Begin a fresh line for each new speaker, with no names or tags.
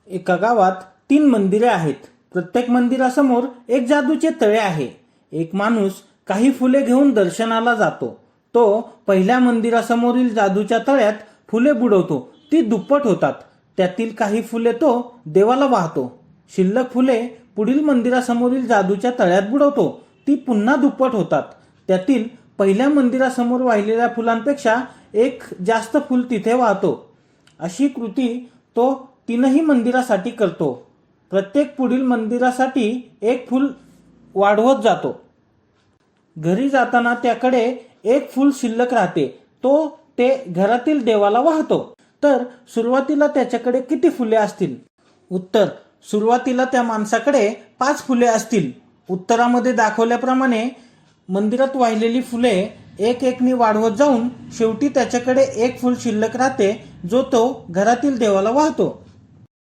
एका गावात 3 मंदिरे आहेत. प्रत्येक मंदिरासमोर एक जादूचे तळे आहे. एक माणूस काही फुले घेऊन दर्शनाला जातो. तो पहिल्या मंदिरासमोरील जादूच्या तळ्यात फुले बुडवतो. ती दुप्पट होतात. त्यातील काही फुले तो देवाला वाहतो. शिल्लक फुले पुढील मंदिरासमोरील जादूच्या तळ्यात बुडवतो. ती पुन्हा दुप्पट होतात. त्यातील पहिल्या मंदिरासमोर वाहिलेल्या फुलांपेक्षा एक जास्त फुल तिथे वाहतो. अशी कृती तो 3ही मंदिरासाठी करतो. प्रत्येक पुढील मंदिरासाठी एक फूल वाढवत जातो. घरी जाताना त्याकडे एक फूल शिल्लक राहते. तो ते घरातील देवाला वाहतो. तर सुरुवातीला त्याच्याकडे किती फुले असतील? उत्तर: सुरुवातीला त्या माणसाकडे 5 फुले असतील. उत्तरामध्ये दाखवल्याप्रमाणे मंदिरात वाहिलेली फुले एक एकनी वाढवत जाऊन शेवटी त्याच्याकडे एक फूल शिल्लक राहते, जो तो घरातील देवाला वाहतो.